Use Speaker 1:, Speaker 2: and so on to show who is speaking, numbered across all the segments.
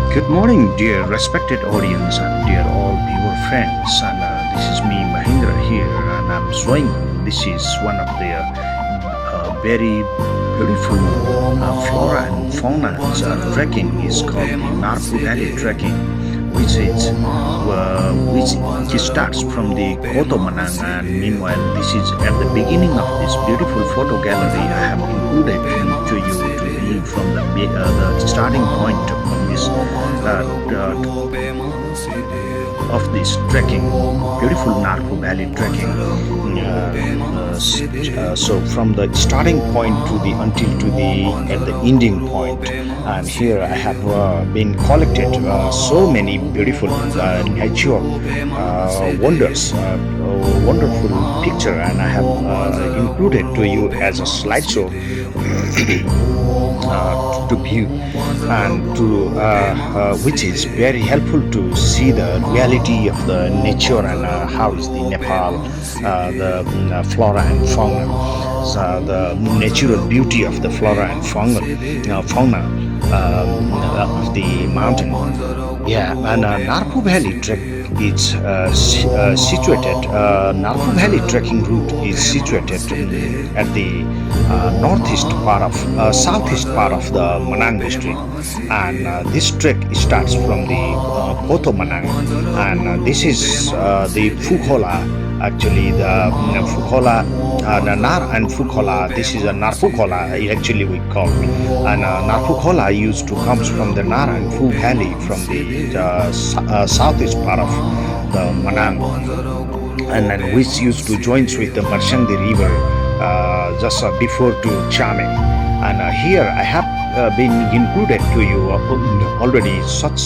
Speaker 1: Good morning, dear respected audience and dear all viewer friends. And this is me, Mahendra here, and I'm showing this is one of the very beautiful flora and fauna trekking is called the Nar Phu Valley trekking, which starts from the Koto Manang, and meanwhile this is at the beginning of this beautiful photo gallery I have included to you to be from the starting point of this of this trekking, beautiful Nar Phu Valley trekking. So from the starting point to the at the ending point, and here I have been collected so many beautiful nature wonders, wonderful picture, and I have included to you as a slideshow. To view and to which is very helpful to see the reality of the nature and how is the Nepal, the flora and fauna, the natural beauty of the flora and fauna of the mountain. Yeah, and Nar Phu Valley trek is situated. Nar Phu Valley trekking route is situated at the southeast part of the Manang district, and this trek starts from the Koto Manang, and this is the Phukola. Actually, the Phukola, the Nar and Phukola. This is a Nar Phukola. Actually, we call, and Nar Phukola used to comes from the Nar and Phu Valley from the southeast part of the Manang, and then which used to joins with the Marshandi River just before to Chame. And here I have been included to you already such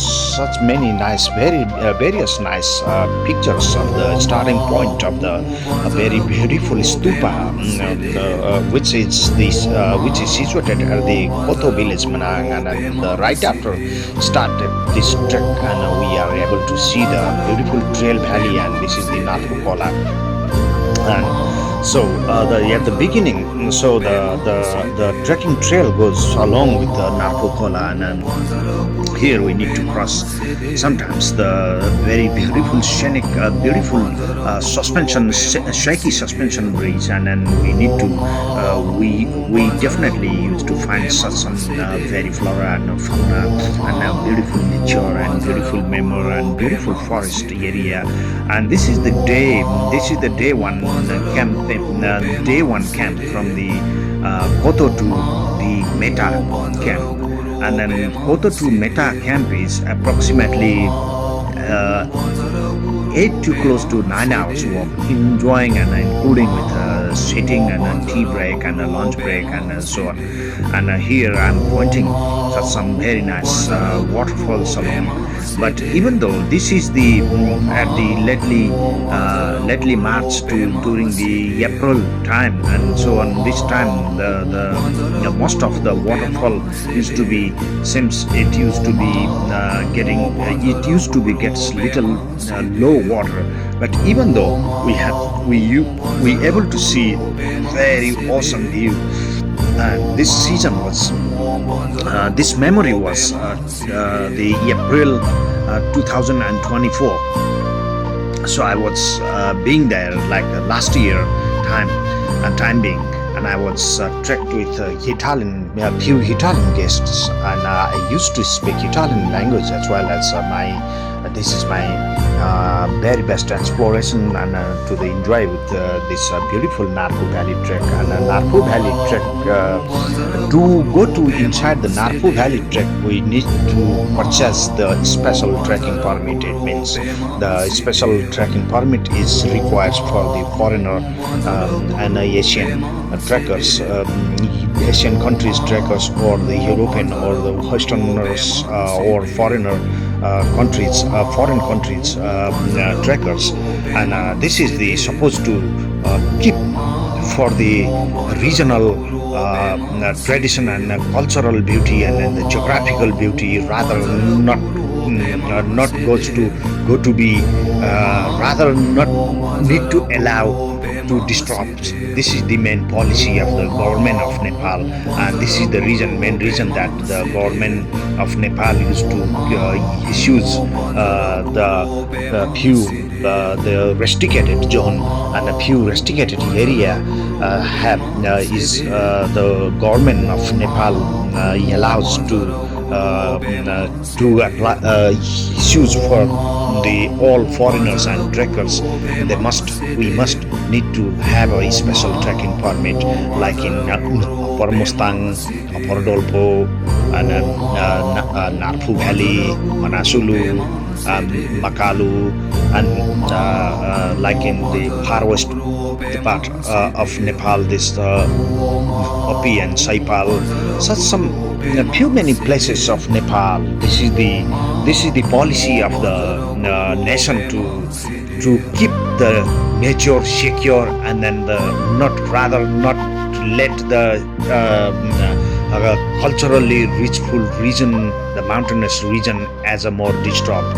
Speaker 1: many nice, various nice pictures of the starting point of the very beautiful stupa, which is situated at the Koto village Manang, and right after started this trek, and we are able to see the beautiful trail valley, and this is the Nar Phu Kola. And so at the beginning, so the trekking trail goes along with the Nar Phu Kola, and here we need to cross sometimes the very beautiful scenic, beautiful shaky suspension bridge, and then we need to we definitely used to find such some very flora and fauna and beautiful nature and beautiful memory and beautiful forest area. And this is the day one camp. Day one camp from the Koto to the Meta camp, and then Koto to Meta camp is approximately 8 to close to 9 hours walk, enjoying and including with sitting and a tea break and a lunch break and so on. And here I'm pointing at some very nice waterfalls along. But even though this is the at the lately March to during the April time, and so on, this time the most of the waterfall used to be, since it used to be gets little low water. But even though we able to see very awesome view, and this season was this memory was the April 2024. So I was being there like last year time being, and I was trekked with few Italian guests, and I used to speak Italian language as well as this is my very best exploration and to the enjoy with this beautiful Nar Phu Valley trek. And Nar Phu Valley trek, to go to inside the Nar Phu Valley trek, we need to purchase the special trekking permit. It means the special trekking permit is required for the foreigner and Asian trekkers, Asian countries trekkers, or the European or the Westerners or foreigner foreign countries trekkers. And this is the supposed to keep for the regional tradition and cultural beauty and the geographical beauty, rather not not goes to go to be rather not need to allow to disrupt. This is the main policy of the government of Nepal, and this is the main reason that the government of Nepal used to issues the restricted zone and a few restricted area is the government of Nepal allows to apply issues for the all foreigners and trekkers. We must need to have a special trekking permit, like in Parmustang, Pordolpo, and Nar Phu Valley, Manasulu, Makalu, and like in the far west part of Nepal, this Opi and Saipal, such some few many places of Nepal. This is the policy of the nation to keep the nature secure, and then not let the culturally richful region, the mountainous region, as a more disturbed.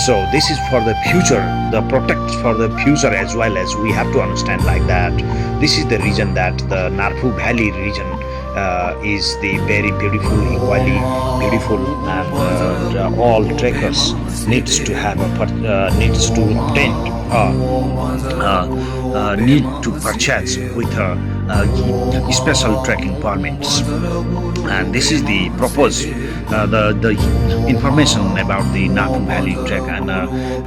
Speaker 1: So this is for the future, the protect for the future as well, as we have to understand like that. This is the reason that the Nar Phu Valley region is the very beautiful, equally beautiful, and all trekkers needs to obtain need to purchase with special trekking permits. And this is the proposed the information about the Nar Phu Valley trek. And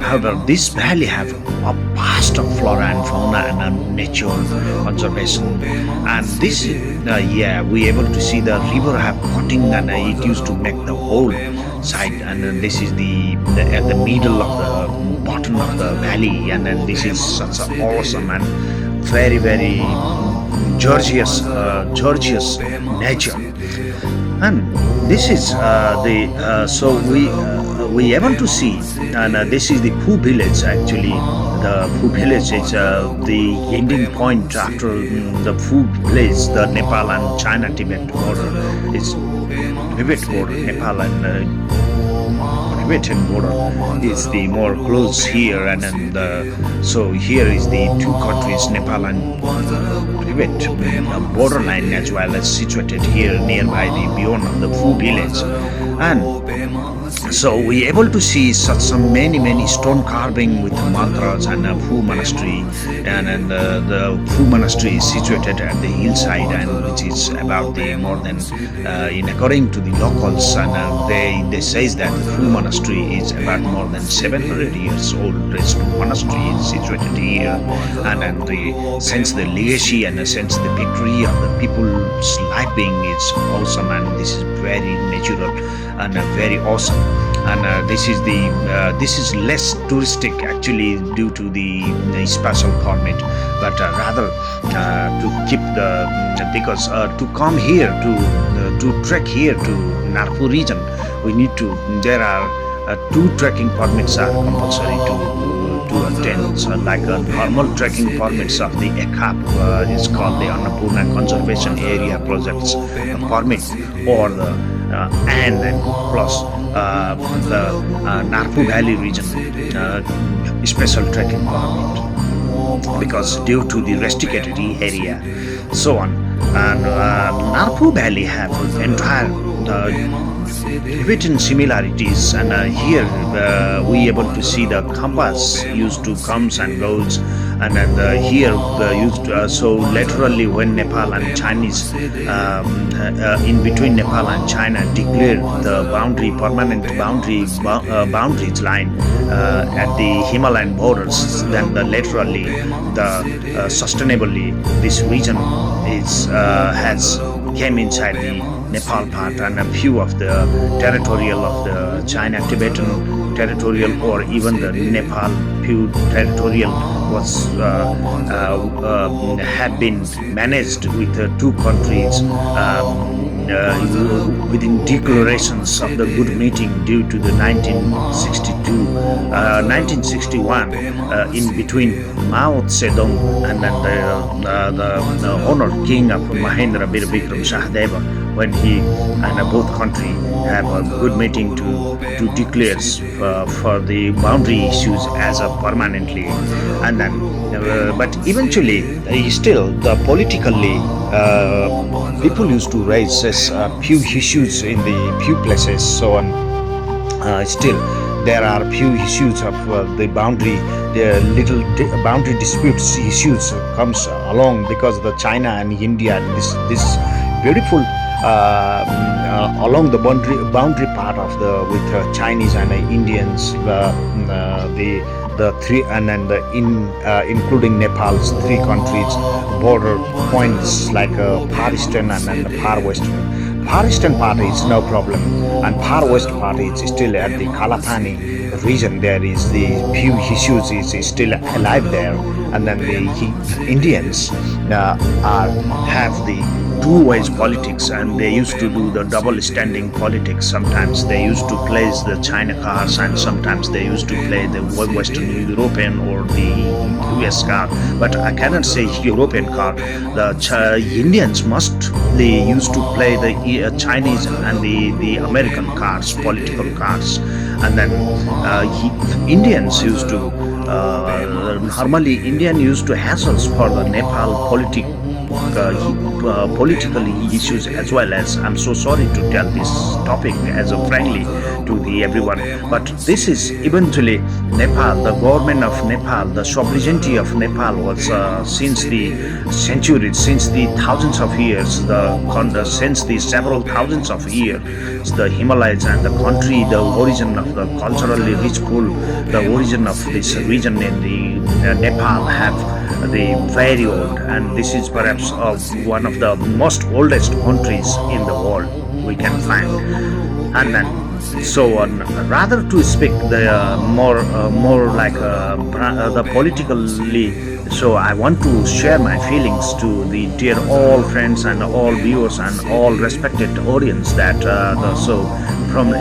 Speaker 1: however, this valley have a vast of flora and fauna and nature conservation. And this we able to see the river have cutting, and it used to make the whole side. And this is at the middle of the bottom of the valley, and then this is such an awesome and very, very gorgeous nature. And this is so we able to see, and this is the Phu village. Actually, the Phu village is the ending point after the Phu village, the Nepal and China Tibet border. It's Tibet border, Nepal and Tibetan border is the more close here, and then so here is the two countries, Nepal and Tibet borderline, as well as situated here nearby the beyond of the Phu village. And so we able to see such some many stone carving with mantras, and a Phu monastery, and the Phu monastery is situated at the hillside, and which is about the more than in according to the locals, and they says that the Phu monastery is about more than 700 years old. This monastery is situated here, and then since the legacy and since the victory of the people's life being is awesome, and this is very natural and very awesome. And this is less touristic actually due to the special permit, but rather to keep because to come here to trek here to Nar Phu region, we need to. There are 2 trekking permits are compulsory to obtain. So like normal trekking permits of the ECAP is called the Annapurna Conservation Area Projects permit, or the and plus the Nar Phu Valley region special trekking permit, because due to the restricted area, so on. And Nar Phu Valley have entire Tibetan similarities, and here we able to see the Khampas used to comes and goes, and then here used so laterally when Nepal and Chinese in between Nepal and China declared the permanent boundaries line at the Himalayan borders, then laterally sustainably this region has came inside the Nepal part, and a few of the territorial of the China Tibetan territorial, or even the Nepal few territorial was have been managed with 2 countries within declarations of the good meeting due to the 1961 in between Mao Zedong and then the honored king of Mahendra Vikram Sahadeva, when he and both country have a good meeting to declare for the boundary issues as a permanently, and then but eventually still the politically people used to raise few issues in the few places. So on still there are few issues of the boundary, the little boundary disputes issues comes along because the China and India, this beautiful along the boundary part of the with Chinese and Indians, the three, and then including Nepal's three countries border points like Far Eastern and then the Far Western. Far Eastern part is no problem, and Far West part is still at the Kalapani region. There is the few issues is still alive there, and then the Indians have the two ways politics, and they used to do the double standing politics. Sometimes they used to place the China cars, and sometimes they used to play the Western European or the US car. But I cannot say European car. The Indians mostly used to play the Chinese and the American cars, political cars, and then Indians used to normally Indian used to hassles for the Nepal political issues as well. As I'm so sorry to tell this topic as a friendly to the everyone, but this is eventually Nepal, the government of Nepal, the sovereignty of Nepal was since the centuries, since the thousands of years, since the several thousands of years, the Himalayas and the country, the origin of the culturally rich pool, the origin of this region in the Nepal have the very old, and this is perhaps one of the most oldest countries in the world we can find. And then so on, rather to speak the more like the politically, so I want to share my feelings to the dear all friends and all viewers and all respected audience that so from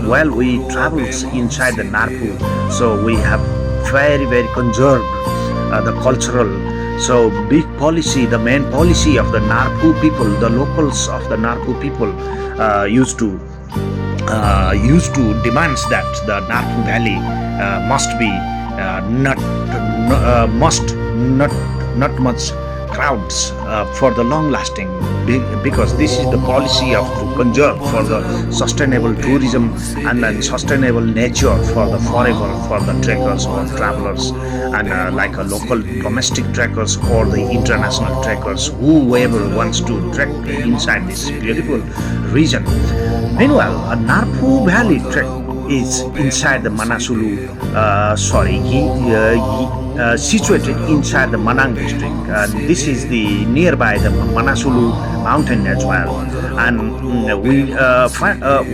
Speaker 1: while we travel inside the Nar Phu, so we have very conserved the cultural, so big policy, the main policy of the Nar Phu people, the locals of the Nar Phu people used to demands that the Nar Phu Valley must be not much crowds for the long lasting, because this is the policy of to conserve for the sustainable tourism and then sustainable nature for the forever for the trekkers or travelers, and like a local domestic trekkers or the international trekkers, whoever wants to trek inside this beautiful region. Meanwhile, a Nar Phu Valley trek is inside the Manasulu, situated inside the Manang district. This is the nearby the Manasulu mountain as well. And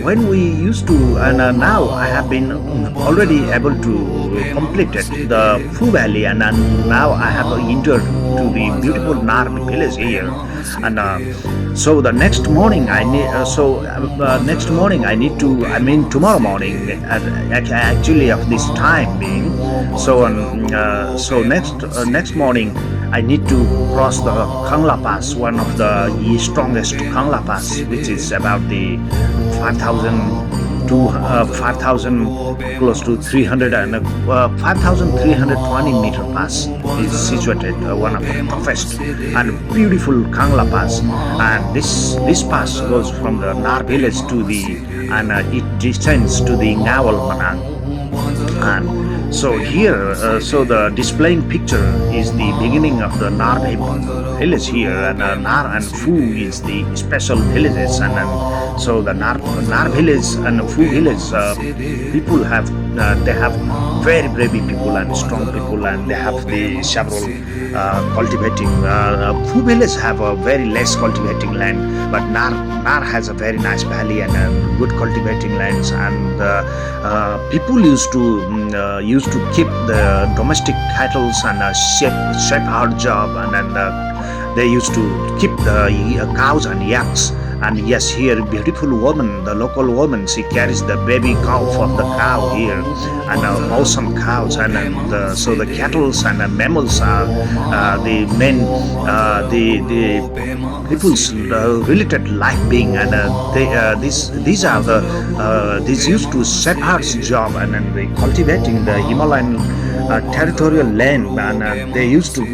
Speaker 1: when we used to, and now I have been already able to complete it, the Phu Valley, and now I have entered to the beautiful Nar village here. And so the next morning I need to, I mean tomorrow morning, actually of this time being, so next morning I need to cross the Kang-La pass, one of the strongest Kang-La pass, which is about the 5,000 close to 300 and 5,320 meter pass is situated, one of the toughest and beautiful Kang-La pass. And this pass goes from the Nar village to the, and it descends to the Ngawal Manang. And so here, so the displaying picture is the beginning of the Nar village here, and Nar and Phu is the special villages, and so the Nar village and Phu village people have they have very brave people and strong people, and they have the several cultivating. Phu village have a very less cultivating land, but Nar has a very nice valley and good cultivating lands, and people used to keep the domestic cattle and shape hard job, and then they used to keep the cows and yaks And yes, here beautiful woman, the local woman, she carries the baby calf of the cow here, and awesome cows, and so the cattle and mammals are the main the people's related life being, and these are the these used to shepherds job, and then they cultivating the Himalayan territorial land, and they used to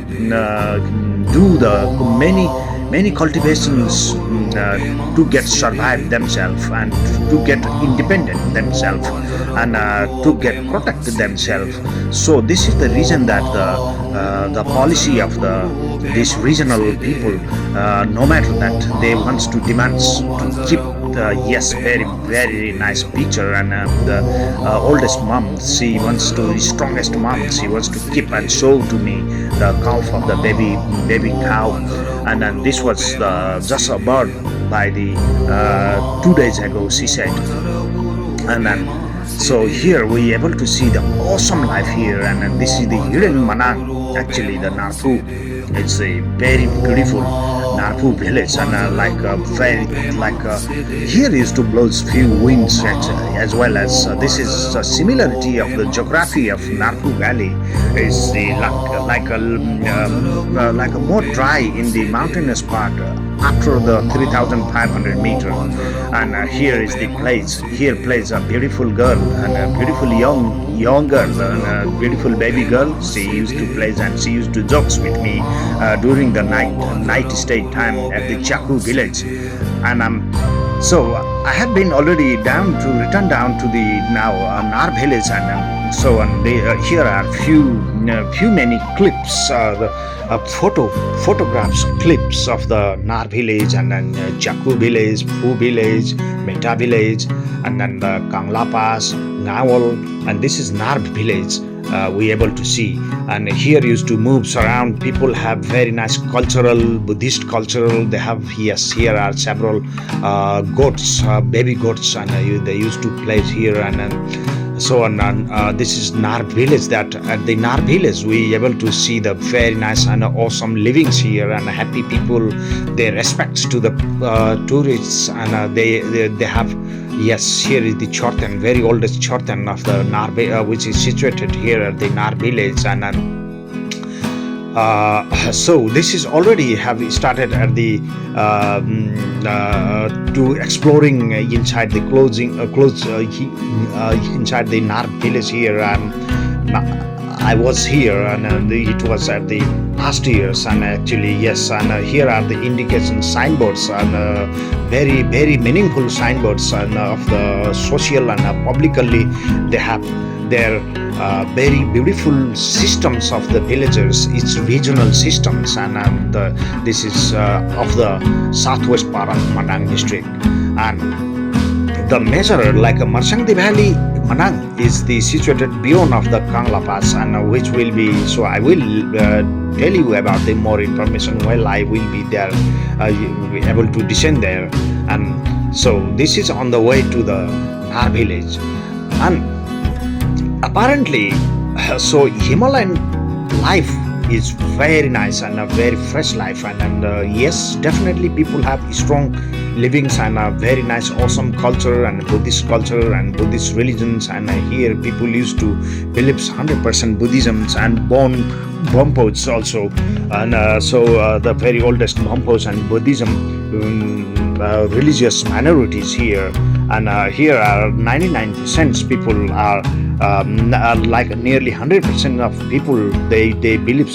Speaker 1: do the many cultivations to get survive themselves and to get independent themselves, and to get protected themselves. So this is the reason that the policy of these regional people, no matter that they wants to demands to keep yes, very nice picture, and the oldest mom, she wants to, the strongest mom, she wants to keep and show to me the calf of the baby cow, and then this was just a bird by the 2 days ago, she said. And then so here we able to see the awesome life here, and then this is the hidden Manang, actually the Nar Phu. It's a very beautiful Nar Phu village, and here used to blow few winds actually, as well as this is a similarity of the geography of Nar Phu Valley. Is the like a more dry in the mountainous part after the 3,500 meter, and here is the place. Here plays a beautiful girl, and a beautiful young girl, and a beautiful baby girl. She used to play and she used to jokes with me during the night stay time at the Chyakhu village, and so I have been already returned down to the now Nar village, and so on. Here are few many clips, photographs, clips of the Nar village, and then Chyakhu village, Phu village, Meta village, and then the Kang-La pass, Ngawal, and this is Nar village. We able to see, and here used to move around. People have very nice cultural, Buddhist cultural. They have, yes, here are several goats, baby goats, and they used to place here, and so on. This is Nar village. That at the Nar village we able to see the very nice and awesome livings here, and happy people. Their respects to the tourists, and they have. Yes, here is the Chorten, very oldest Chorten of the Nar, which is situated here at the Nar village, and so this is already have started at the to exploring inside the inside the Nar village here, and I was here, and it was at the last years, and actually yes, and here are the indication signboards, and very meaningful signboards, and of the social and publicly they have their very beautiful systems of the villagers. It's regional systems, and this is of the southwest part of Manang district, and the measure like a Marsangdi Valley, Manang is the situated beyond of the Kang-La pass, and which will be, so I will tell you about the more information while I will be there, able to descend there, and so this is on the way to the Nar village, and apparently so Himalayan life is very nice and a very fresh life, and yes, definitely people have strong livings and a very nice awesome culture and Buddhist culture and Buddhist religions, and here people used to believe 100% Buddhism and Bonpos also, and so the very oldest Bonpos and Buddhism religious minorities here, and here are 99% people are like nearly 100% of people they believe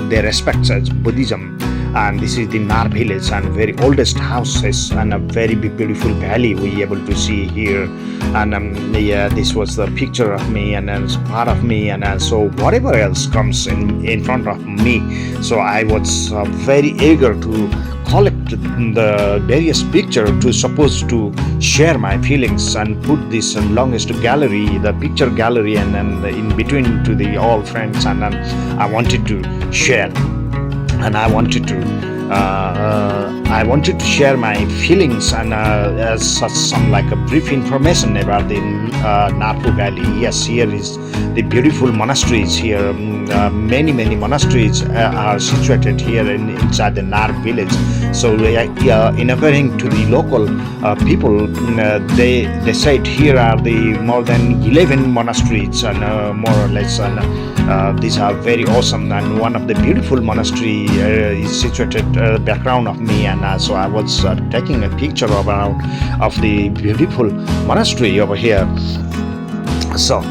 Speaker 1: they respect as Buddhism, and this is the Nar village and very oldest houses and a very beautiful valley we able to see here, and yeah, this was the picture of me and it's part of me, and so whatever else comes in front of me, so I was very eager to collect the various picture to suppose to share my feelings and put this longest gallery, the picture gallery, and then in between to the all friends, and then I wanted to share, and I wanted to share my feelings, and as such some like a brief information about the Nar Phu Valley. Yes, here is the beautiful monasteries here. Many monasteries are situated here inside the Nar village, So in according to the local people, they said here are the more than 11 monasteries, and more or less, and these are very awesome. And one of the beautiful monastery is situated background of me, and so I was taking a picture of the beautiful monastery over here. So,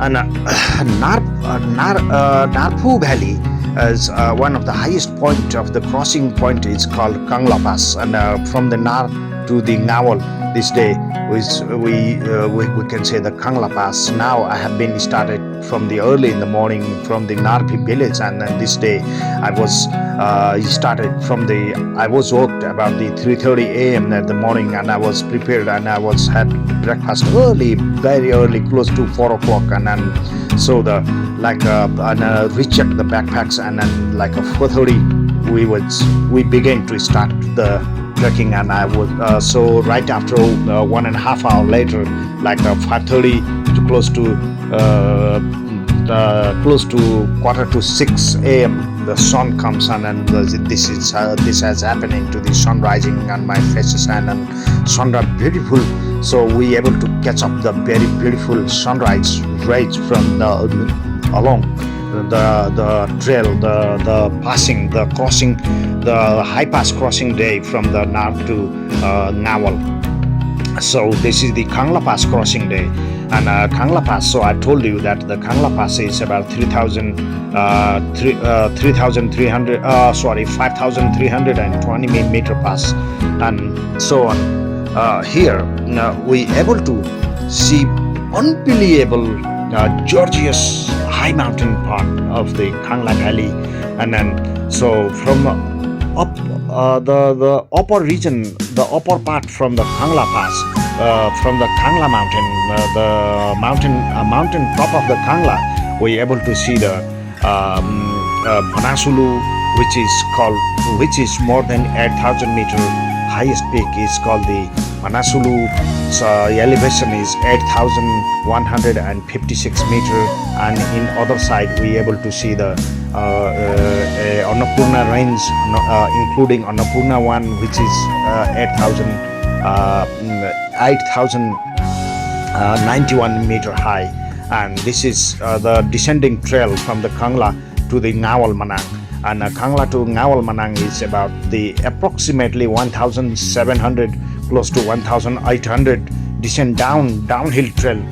Speaker 1: and Nar Phu Valley is one of the highest point of the crossing point is called Kang-La Pass, and from the Nar to the Ngawal this day we can say the Kang-La Pass. Now I have been started from the early in the morning from the Nar Phu village, and this day I was I was woke about the 3:30 a.m. at the morning, and I was prepared, and I was had breakfast early, very early, close to 4 o'clock, and then so rechecked the backpacks, and then like 4:30 we began to start the trekking, and I would so right after 1.5 hours later, like 5:30 to close to 5:45 a.m. the sun comes, and this has happening to the sun rising on my faces, and sun are beautiful. So we able to catch up the very beautiful sunrise rays from along the trail, the crossing, the high pass crossing day from the Nar to Ngawal. So this is the Kang-La Pass crossing day, and Kang-La Pass. So I told you that the Kang-La Pass is about 5,320 meter pass, and so on. Here we able to see unbelievable gorgeous high mountain part of the Kang-La Valley, and then so from up the upper region, the upper part from the Kang-La Pass, from the Kang-La mountain, the mountain top of the Kang-La, we able to see the Manasulu, which is more than 8,000 meter. Highest peak is called the Manasulu. So elevation is 8,156 meter, and in other side we able to see the Annapurna range, including Annapurna 1, which is 8,091 meter high, and this is the descending trail from the Kang-La to the Ngawal Manang. And Kang-La to Ngawal Manang is about the approximately 1,700, close to 1,800 descend downhill trail,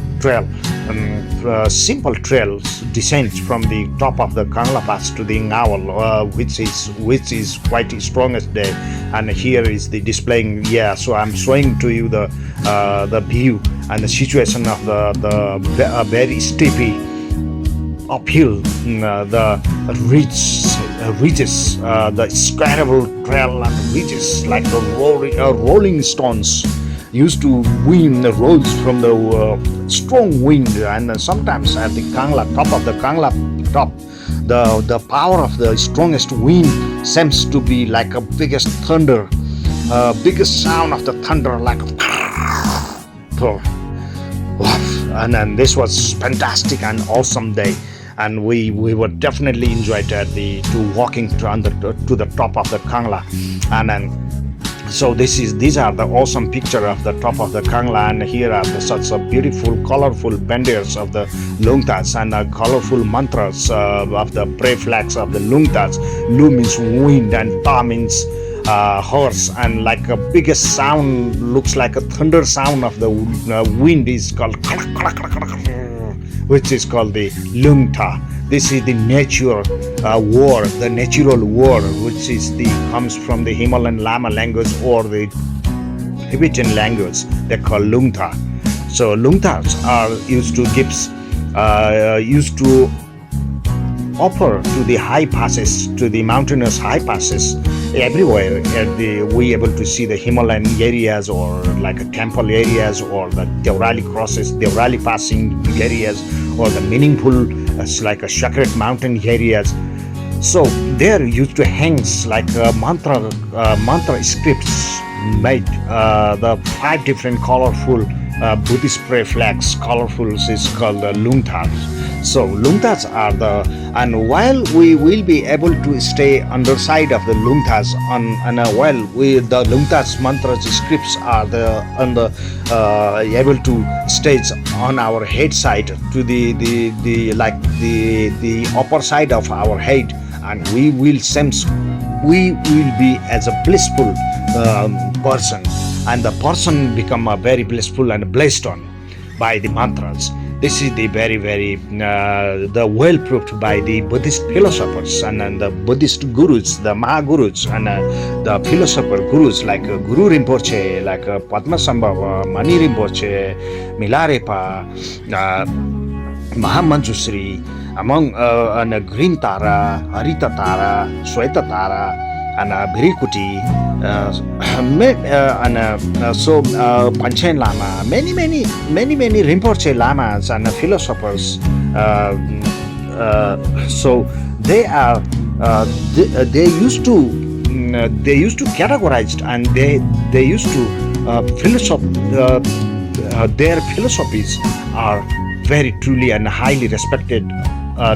Speaker 1: simple trails descends from the top of the Kang-La Pass to the Ngawal, which is quite the strongest day. And here is the displaying. Yeah, so I'm showing to you the view and the situation of the very steepy uphill, the ridges, the squarable trail and ridges like the rolling stones used to wind the roads from the strong wind, and sometimes at the Kang-La, top of the Kang-La top, the power of the strongest wind seems to be like a biggest thunder, biggest sound of the thunder, like and then this was fantastic and awesome day, and we were definitely enjoyed to walking to the top of the Kang-La. And then so these are the awesome picture of the top of the Kang-La, and here are such a beautiful colorful banners of the Lungtas and colorful mantras of the prayer flags of the Lungtas. Lu means wind and Ta means horse, and like a biggest sound looks like a thunder sound of the wind is called which is called the Lungta. This is the nature word, the natural word, which is comes from the Himalayan Lama language or the Tibetan language. They call Lungta. So Lungtas are used to offer to the high passes, to the mountainous high passes everywhere. We able to see the Himalayan areas, or like a temple areas, or the Deorali crosses, Deorali passing areas, or the meaningful like a sacred mountain areas. So there used to hangs like mantra scripts made, the 5 different colorful Buddhist prayer flags, colorful, is called the lungtas. So lungtas are and while we will be able to stay underside of the lungtas while the lungtas mantras scripts are able to stay on our head side to the upper side of our head, and we will be as a blissful person, and the person become a very blissful and blessed on by the mantras. This is the very the well proved by the Buddhist philosophers and the Buddhist gurus, the Mahagurus, and the philosopher gurus like Guru Rinpoche, like Padmasambhava, Mani Rinpoche, Milarepa, Mahamanjusri, among Green Tara, Harita Tara, Sweta Tara, and Birikuti, Panchen Lama, many Rinpoche lamas and philosophers. So they are they used to categorize, and they used to their philosophies are very truly and highly respected.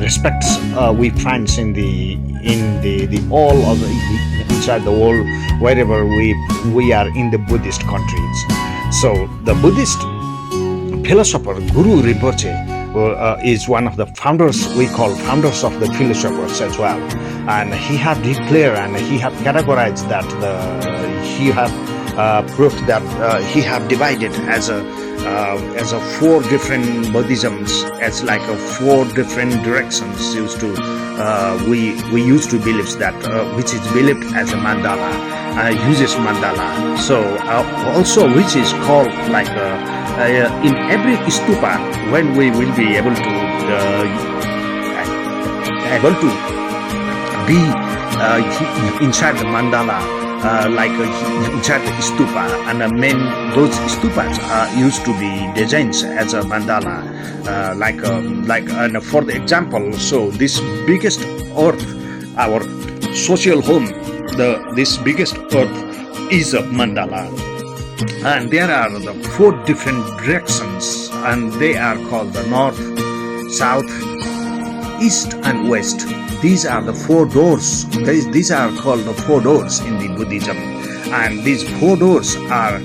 Speaker 1: Respects we find in the all of the inside the world, wherever we are in the Buddhist countries. So the Buddhist philosopher Guru Rinpoche is one of the founders, we call founders of the philosophers as well, and he had declared and he had categorized that he have proved that he have divided as a four different Buddhisms, as like a four different directions used to we used to believe that which is believed as a mandala, uses mandala. So also which is called like in every stupa, when we will be able to be inside the mandala. Like inside the stupa, and those stupas used to be designed as a mandala, for the example. So this biggest earth, our social home, this biggest earth is a mandala, and there are the four different directions, and they are called the north, south, east, and west. These are the four doors. These are called the four doors in the Buddhism, and these four doors are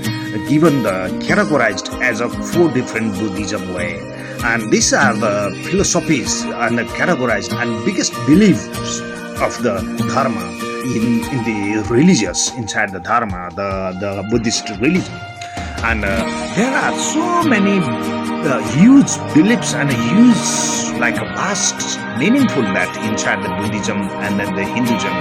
Speaker 1: given categorized as a four different Buddhism way. And these are the philosophies and categorized and biggest beliefs of the Dharma in the religious inside the Dharma, the Buddhist religion. And there are so many huge beliefs and huge like a vast meaningful that inside the Buddhism and then the Hinduism,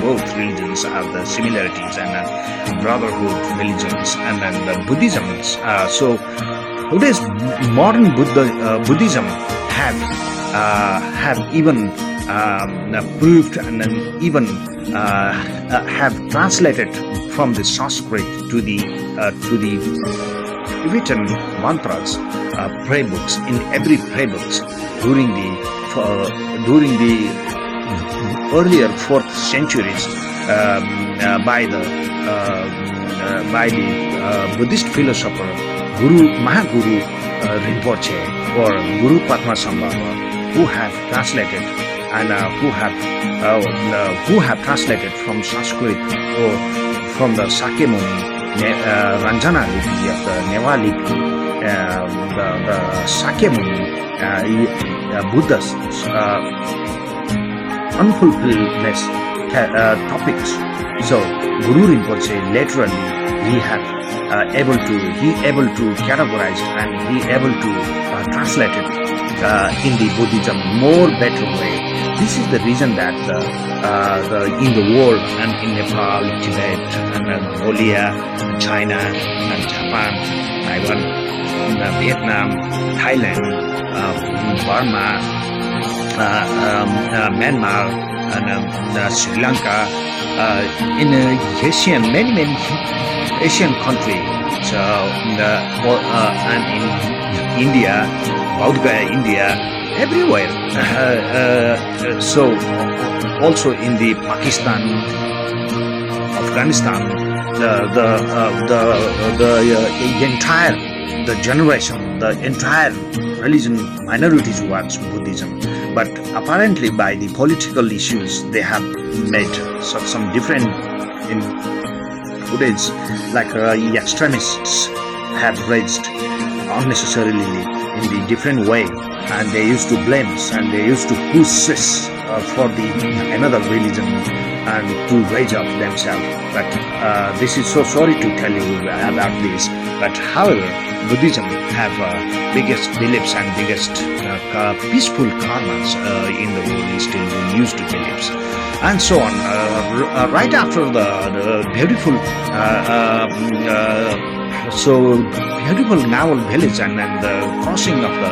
Speaker 1: both religions have the similarities and brotherhood religions, and then the Buddhisms. So today's modern Buddhism have even proved and then even have translated from the Sanskrit to the Tibetan mantras, prayer books, in every prayer books during the earlier 4th centuries by the Buddhist philosopher Mahaguru Rinpoche or Guru Padmasambhava, who have translated and who have translated from Sanskrit or from the Sakyamuni Ranjana Lipi of the Neva Lipi, the Sakyamuni Buddha's unfulfilledness topics. So Guru Rinpoche laterally he able to categorize and he able to translate it in the Buddhism more better way. This is the reason that in the world and in Nepal, Tibet, and Mongolia, and China, and Japan, Taiwan, Vietnam, Thailand, Burma, Myanmar, and Sri Lanka, in Asian, many Asian countries, and in India, Bodh Gaya, India, everywhere. So also in the Pakistan, Afghanistan, the entire the generation, the entire religion minority towards Buddhism. But apparently, by the political issues, they have made some different in footage, like extremists have raised unnecessarily in the different way, and they used to blame and they used to push this for the another religion and to raise up themselves. But this is so sorry to tell you about this. But however, Buddhism have biggest beliefs and biggest peaceful karmas in the world is still used to beliefs, and so on. Right after the beautiful so beautiful naval village and then the crossing of the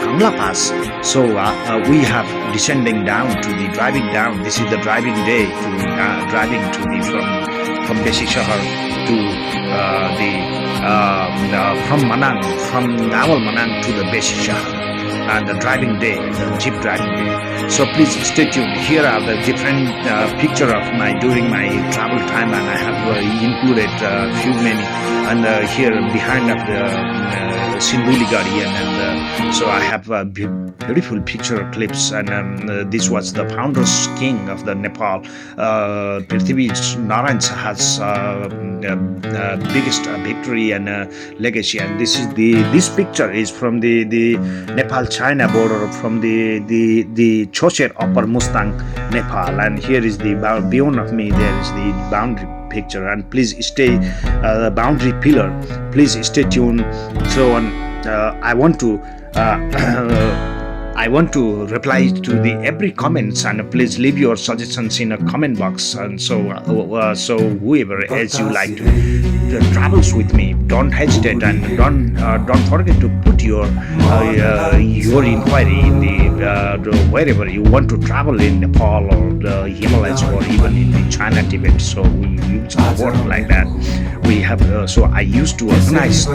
Speaker 1: Kang-La pass. So we have descending down to the driving down. This is the driving day to driving to the from Basic Shahar to from Manang, from Naval Manang to the Basic Shahar, and the driving day, the jeep driving day. So please stay tuned. Here are the different picture of my during my travel time, and I have included few many. And here behind of the Similariry, and so I have beautiful picture clips. And this was the founder's king of the Nepal. Prithvi Narayan has biggest victory and legacy. And this picture is from the Nepal-China border, from the Chocher Upper Mustang, Nepal. And here is the beyond of me. There is the boundary picture. And please stay the boundary pillar. Please stay tuned. So on. I want to reply to the every comments, and please leave your suggestions in a comment box. And so whoever as you like to travels with me, don't hesitate, and don't forget to put your inquiry in the wherever you want to travel in Nepal or the Himalayas or even in the China, Tibet. So we use a word like that. We have so I used to organize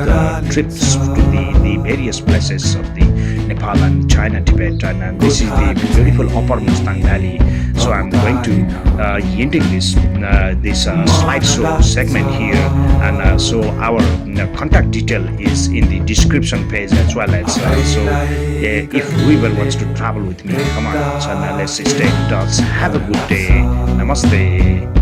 Speaker 1: trips to the various places of the Nepal and China, Tibet, and this is the beautiful Upper Mustang Valley. So I'm going to ending this slideshow segment here, and so our contact detail is in the description page as well as so if whoever wants to travel with me, come on, so let's stay in touch. Have a good day. Namaste.